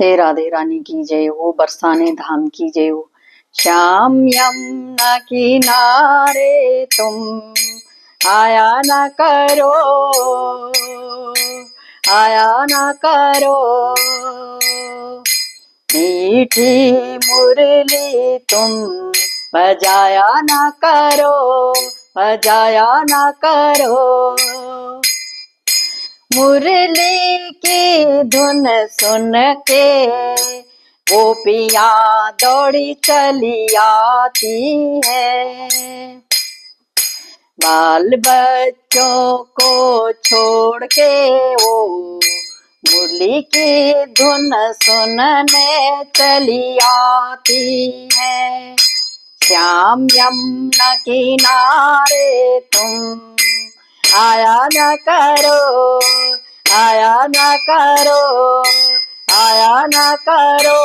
हे राधे रानी की जय हो, बरसाने धाम की जय हो। श्याम यमुना किनारे तुम आया न करो, आया न करो। मीठी मुरली तुम बजाया न करो, बजाया न करो। मुरली की धुन सुन के गोपियाँ दौड़ी चली आती है। बाल बच्चों को छोड़ के वो मुरली की धुन सुनने चली आती है। श्याम यमुना किनारे तुम आया न करो, आया न करो, आया न करो।